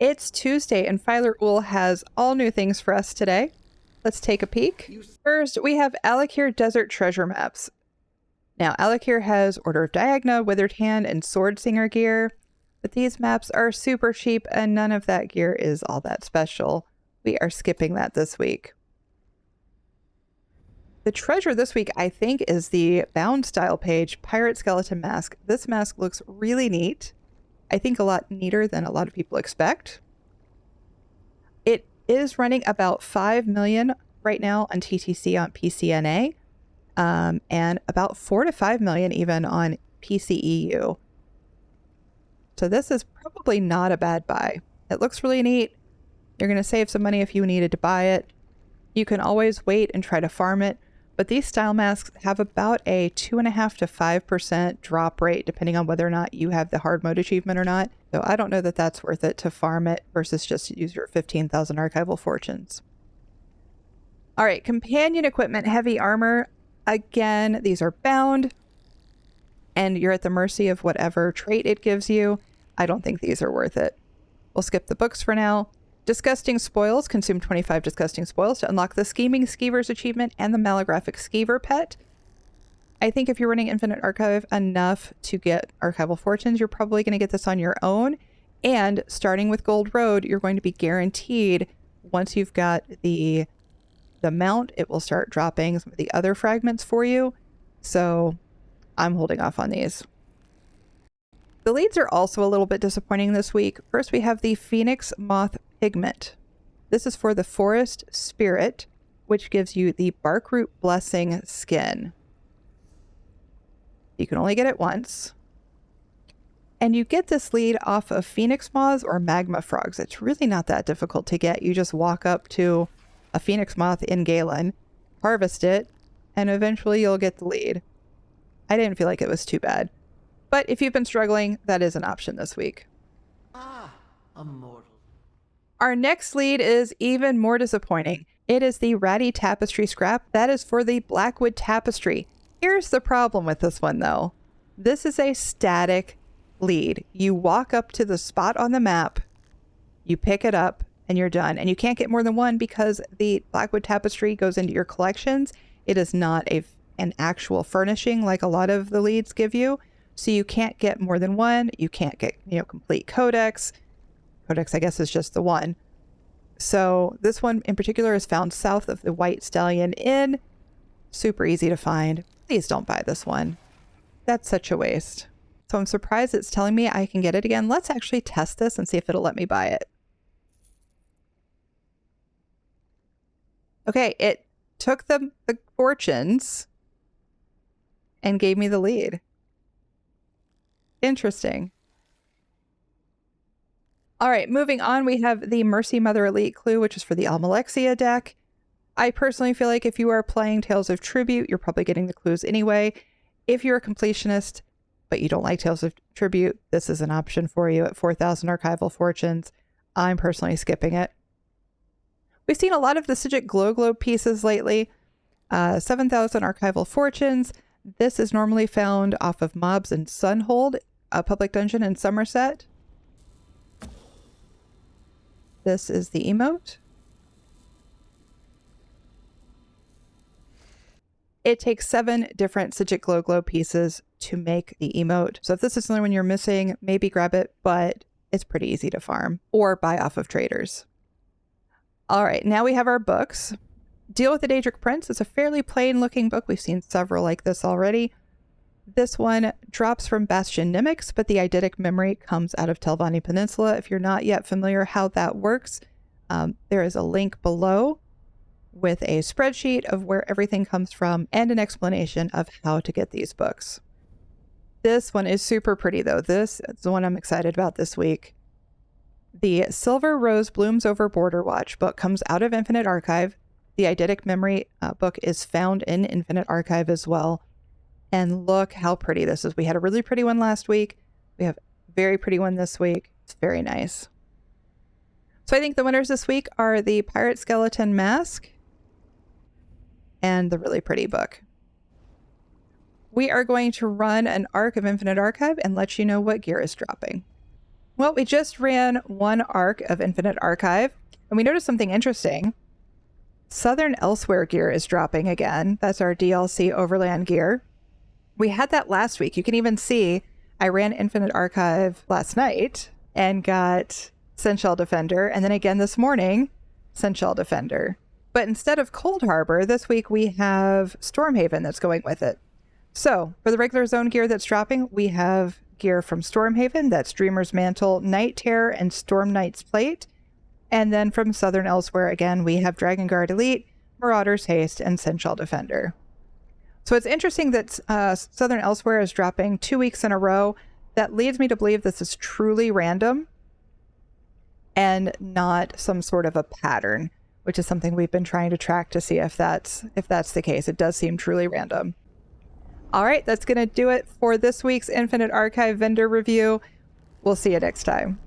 It's Tuesday, and Filer Ool has all new things for us today. Let's take a peek. First, we have Alakir Desert Treasure Maps. Now, Alakir has Order of Diagna, Withered Hand, and Sword Singer gear, but these maps are super cheap, and none of that gear is all that special. We are skipping that this week. The treasure this week, I think, is the bound style page, Pirate Skeleton Mask. This mask looks really neat. I think a lot neater than a lot of people expect. It is running about 5 million right now on TTC on PCNA, and about 4 to 5 million even on PCEU. So this is probably not a bad buy. It looks really neat. You're going to save some money if you needed to buy it. You can always wait and try to farm it, but these style masks have about a 2.5 to 5% drop rate, depending on whether or not you have the hard mode achievement or not. So I don't know that that's worth it to farm it versus just use your 15,000 archival fortunes. All right, companion equipment, heavy armor. Again, these are bound, and you're at the mercy of whatever trait it gives you. I don't think these are worth it. We'll skip the books for now. Disgusting Spoils. Consume 25 Disgusting Spoils to unlock the Scheming Skeevers achievement and the Malographic Skeever pet. I think if you're running Infinite Archive enough to get Archival Fortunes, you're probably going to get this on your own. And starting with Gold Road, you're going to be guaranteed, once you've got the mount, it will start dropping some of the other fragments for you. So I'm holding off on these. The leads are also a little bit disappointing this week. First, we have the Phoenix Moth Pigment. This is for the Forest Spirit, which gives you the Barkroot Blessing skin. You can only get it once. And you get this lead off of Phoenix Moths or Magma Frogs. It's really not that difficult to get. You just walk up to a Phoenix Moth in Galen, harvest it, and eventually you'll get the lead. I didn't feel like it was too bad. But if you've been struggling, that is an option this week. Immortal. Our next lead is even more disappointing. It is the Ratty Tapestry Scrap. That is for the Blackwood Tapestry. Here's the problem with this one, though. This is a static lead. You walk up to the spot on the map, you pick it up, and you're done. And you can't get more than one because the Blackwood Tapestry goes into your collections. It is not an actual furnishing like a lot of the leads give you. So you can't get more than one. You can't get, complete codex. Codex, I guess, is just the one. So this one in particular is found south of the White Stallion Inn. Super easy to find. Please don't buy this one. That's such a waste. So I'm surprised it's telling me I can get it again. Let's actually test this and see if it'll let me buy it. Okay, it took the fortunes and gave me the lead. Interesting. All right, moving on, we have the Mercy Mother Elite Clue, which is for the Almalexia deck. I personally feel like if you are playing Tales of Tribute, you're probably getting the clues anyway. If you're a completionist, but you don't like Tales of Tribute, this is an option for you at 4,000 archival fortunes. I'm personally skipping it. We've seen a lot of the Sigil Glow Globe pieces lately. 7,000 archival fortunes. This is normally found off of Mobs and Sunhold, a public dungeon in Somerset. This is the emote. It takes 7 different Sigil Glow Globe pieces to make the emote. So if this is the only one you're missing, maybe grab it, but it's pretty easy to farm or buy off of traders. All right, now we have our books. Deal with the Daedric Prince. It's a fairly plain looking book. We've seen several like this already. This one drops from Bastion Nimics, but the eidetic memory comes out of Telvanni Peninsula. If you're not yet familiar how that works, there is a link below with a spreadsheet of where everything comes from and an explanation of how to get these books. This one is super pretty though. This is the one I'm excited about this week. The Silver Rose Blooms Over Border Watch book comes out of Infinite Archive. The eidetic memory book is found in Infinite Archive as well. And look how pretty this is. We had a really pretty one last week. We have a very pretty one this week. It's very nice. So I think the winners this week are the Pirate Skeleton Mask and the really pretty book. We are going to run an arc of Infinite Archive and let you know what gear is dropping. Well, we just ran one arc of Infinite Archive, and we noticed something interesting. Southern Elsewhere gear is dropping again. That's our DLC Overland gear. We had that last week. You can even see I ran Infinite Archive last night and got Senshell Defender, and then again this morning, Senshell Defender. But instead of Cold Harbor, this week we have Stormhaven that's going with it. So for the regular zone gear that's dropping, we have gear from Stormhaven. That's Dreamer's Mantle, Night Terror, and Storm Knight's Plate. And then from Southern Elsewhere, again, we have Dragon Guard Elite, Marauder's Haste, and Senshell Defender. So it's interesting that Southern Elsewhere is dropping 2 weeks in a row. That leads me to believe this is truly random and not some sort of a pattern, which is something we've been trying to track to see if that's the case. It does seem truly random. All right, that's going to do it for this week's Infinite Archive vendor review. We'll see you next time.